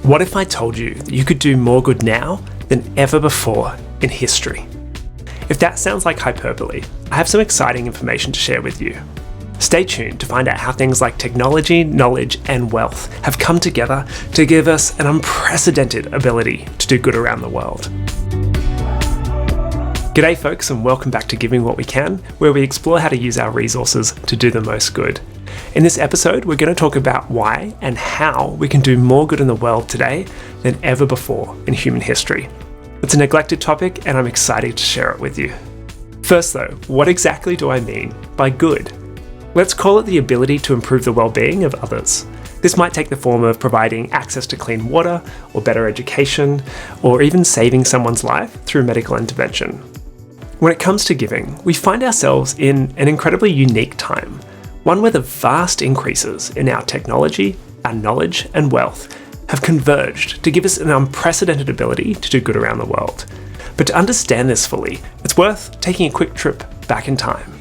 What if I told you that you could do more good now than ever before in history? If that sounds like hyperbole, I have some exciting information to share with you. Stay tuned to find out how things like technology, knowledge, and wealth have come together to give us an unprecedented ability to do good around the world. G'day folks, and welcome back to Giving What We Can, where we explore how to use our resources to do the most good. In this episode, we're going to talk about why and how we can do more good in the world today than ever before in human history. It's a neglected topic, and I'm excited to share it with you. First though, what exactly do I mean by good? Let's call it the ability to improve the well-being of others. This might take the form of providing access to clean water, or better education, or even saving someone's life through medical intervention. When it comes to giving, we find ourselves in an incredibly unique time, one where the vast increases in our technology, our knowledge, and wealth have converged to give us an unprecedented ability to do good around the world. But to understand this fully, it's worth taking a quick trip back in time.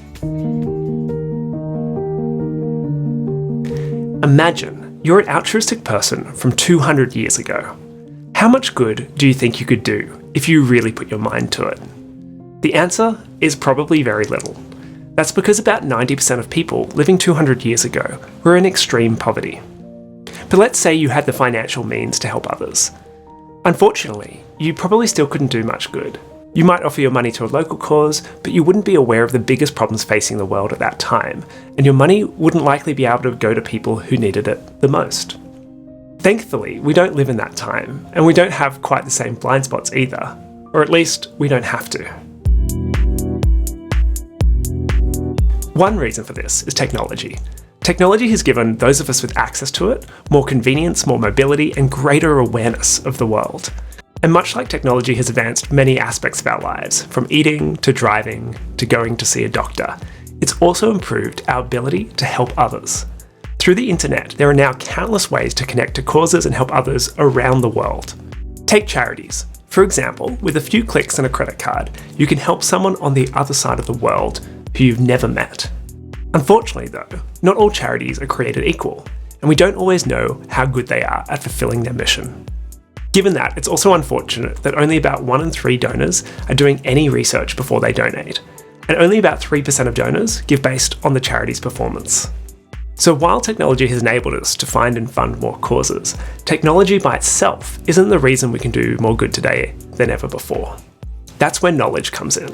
Imagine you're an altruistic person from 200 years ago. How much good do you think you could do if you really put your mind to it? The answer is probably very little. That's because about 90% of people living 200 years ago were in extreme poverty. But let's say you had the financial means to help others. Unfortunately, you probably still couldn't do much good. You might offer your money to a local cause, but you wouldn't be aware of the biggest problems facing the world at that time, and your money wouldn't likely be able to go to people who needed it the most. Thankfully, we don't live in that time, and we don't have quite the same blind spots either, or at least we don't have to. One reason for this is technology. Technology has given those of us with access to it more convenience, more mobility, and greater awareness of the world. And much like technology has advanced many aspects of our lives, from eating to driving to going to see a doctor, it's also improved our ability to help others. Through the internet, there are now countless ways to connect to causes and help others around the world. Take charities. For example, with a few clicks and a credit card, you can help someone on the other side of the world who you've never met. Unfortunately though, not all charities are created equal, and we don't always know how good they are at fulfilling their mission. Given that, it's also unfortunate that only about 1 in 3 donors are doing any research before they donate, and only about 3% of donors give based on the charity's performance. So while technology has enabled us to find and fund more causes, technology by itself isn't the reason we can do more good today than ever before. That's where knowledge comes in.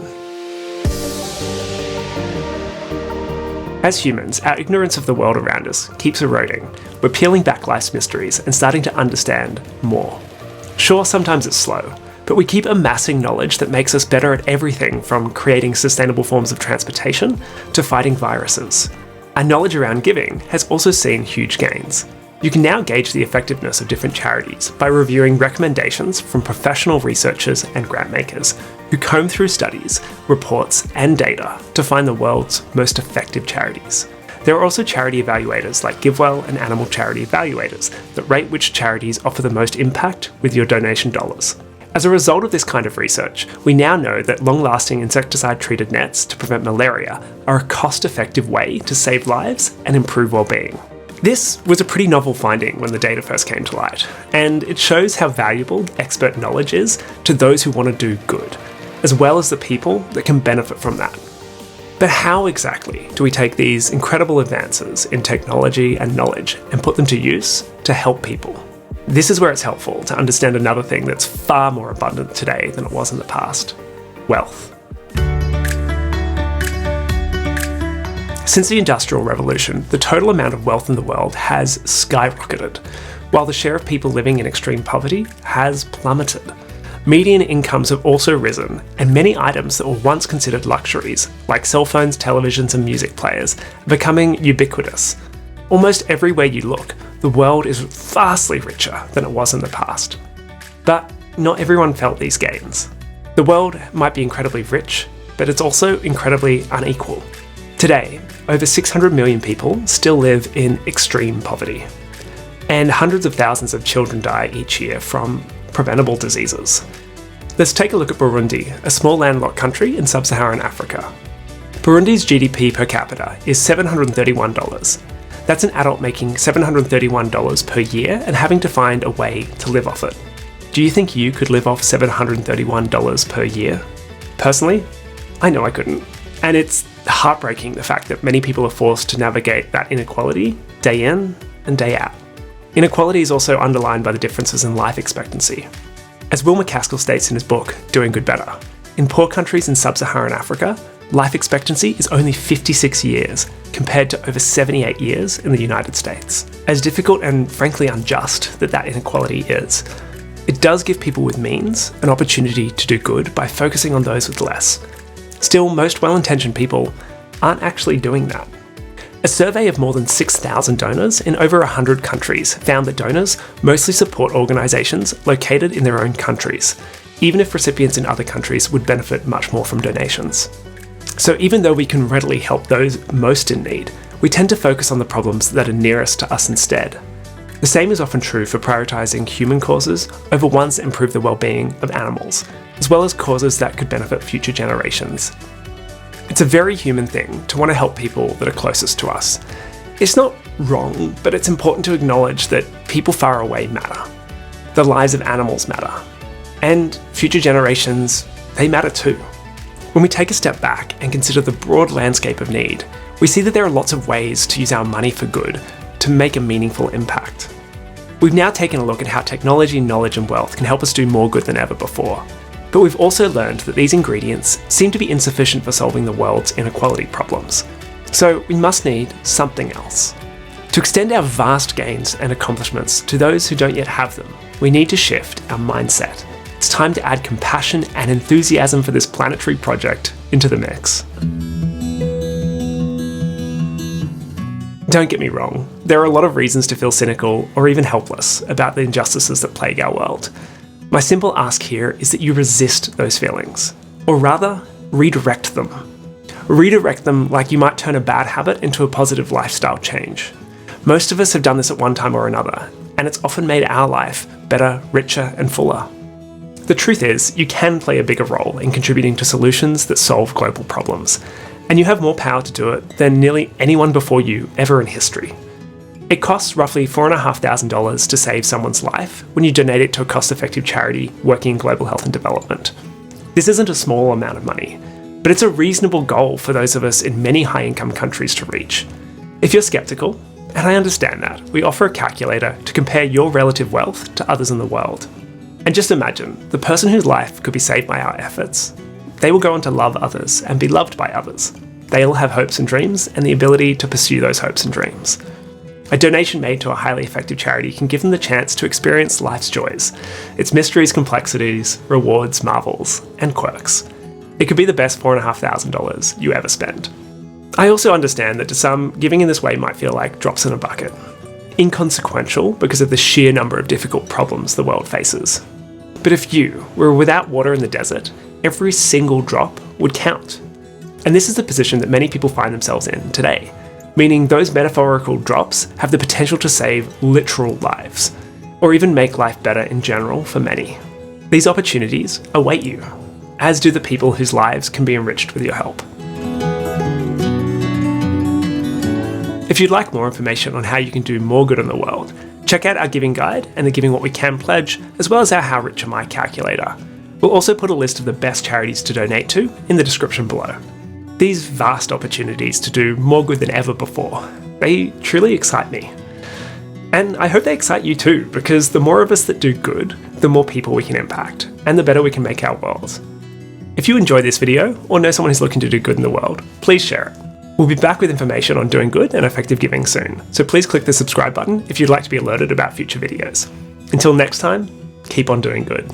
As humans, our ignorance of the world around us keeps eroding. We're peeling back life's mysteries and starting to understand more. Sure, sometimes it's slow, but we keep amassing knowledge that makes us better at everything from creating sustainable forms of transportation to fighting viruses. Our knowledge around giving has also seen huge gains. You can now gauge the effectiveness of different charities by reviewing recommendations from professional researchers and grant makers who comb through studies, reports, and data to find the world's most effective charities. There are also charity evaluators like GiveWell and Animal Charity Evaluators that rate which charities offer the most impact with your donation dollars. As a result of this kind of research, we now know that long-lasting insecticide-treated nets to prevent malaria are a cost-effective way to save lives and improve well-being. This was a pretty novel finding when the data first came to light, and it shows how valuable expert knowledge is to those who want to do good, as well as the people that can benefit from that. But how exactly do we take these incredible advances in technology and knowledge and put them to use to help people? This is where it's helpful to understand another thing that's far more abundant today than it was in the past: wealth. Since the Industrial Revolution, the total amount of wealth in the world has skyrocketed, while the share of people living in extreme poverty has plummeted. Median incomes have also risen, and many items that were once considered luxuries, like cell phones, televisions, and music players, are becoming ubiquitous. Almost everywhere you look, the world is vastly richer than it was in the past. But not everyone felt these gains. The world might be incredibly rich, but it's also incredibly unequal. Today, over 600 million people still live in extreme poverty, and hundreds of thousands of children die each year from preventable diseases. Let's take a look at Burundi, a small landlocked country in sub-Saharan Africa. Burundi's GDP per capita is $731. That's an adult making $731 per year and having to find a way to live off it. Do you think you could live off $731 per year? Personally, I know I couldn't. And it's heartbreaking the fact that many people are forced to navigate that inequality day in and day out. Inequality is also underlined by the differences in life expectancy. As Will MacAskill states in his book, Doing Good Better, in poor countries in sub-Saharan Africa, life expectancy is only 56 years, compared to over 78 years in the United States. As difficult and frankly unjust that inequality is, it does give people with means an opportunity to do good by focusing on those with less. Still, most well-intentioned people aren't actually doing that. A survey of more than 6,000 donors in over 100 countries found that donors mostly support organisations located in their own countries, even if recipients in other countries would benefit much more from donations. So even though we can readily help those most in need, we tend to focus on the problems that are nearest to us instead. The same is often true for prioritising human causes over ones that improve the well-being of animals, as well as causes that could benefit future generations. It's a very human thing to want to help people that are closest to us. It's not wrong, but it's important to acknowledge that people far away matter. The lives of animals matter. And future generations, they matter too. When we take a step back and consider the broad landscape of need, we see that there are lots of ways to use our money for good to make a meaningful impact. We've now taken a look at how technology, knowledge and wealth can help us do more good than ever before. But we've also learned that these ingredients seem to be insufficient for solving the world's inequality problems. So we must need something else. To extend our vast gains and accomplishments to those who don't yet have them, we need to shift our mindset. It's time to add compassion and enthusiasm for this planetary project into the mix. Don't get me wrong, there are a lot of reasons to feel cynical or even helpless about the injustices that plague our world. My simple ask here is that you resist those feelings, or rather, redirect them. Redirect them like you might turn a bad habit into a positive lifestyle change. Most of us have done this at one time or another, and it's often made our life better, richer, and fuller. The truth is, you can play a bigger role in contributing to solutions that solve global problems, and you have more power to do it than nearly anyone before you ever in history. It costs roughly $4,500 to save someone's life when you donate it to a cost-effective charity working in global health and development. This isn't a small amount of money, but it's a reasonable goal for those of us in many high-income countries to reach. If you're skeptical, and I understand that, we offer a calculator to compare your relative wealth to others in the world. And just imagine, the person whose life could be saved by our efforts, they will go on to love others and be loved by others. They'll have hopes and dreams and the ability to pursue those hopes and dreams. A donation made to a highly effective charity can give them the chance to experience life's joys, its mysteries, complexities, rewards, marvels, and quirks. It could be the best $4,500 you ever spend. I also understand that to some, giving in this way might feel like drops in a bucket. Inconsequential because of the sheer number of difficult problems the world faces. But if you were without water in the desert, every single drop would count. And this is the position that many people find themselves in today, meaning those metaphorical drops have the potential to save literal lives, or even make life better in general for many. These opportunities await you, as do the people whose lives can be enriched with your help. If you'd like more information on how you can do more good in the world, check out our giving guide and the Giving What We Can pledge, as well as our How Rich Am I calculator. We'll also put a list of the best charities to donate to in the description below. These vast opportunities to do more good than ever before, they truly excite me. And I hope they excite you too, because the more of us that do good, the more people we can impact, and the better we can make our world. If you enjoyed this video, or know someone who's looking to do good in the world, please share it. We'll be back with information on doing good and effective giving soon, so please click the subscribe button if you'd like to be alerted about future videos. Until next time, keep on doing good.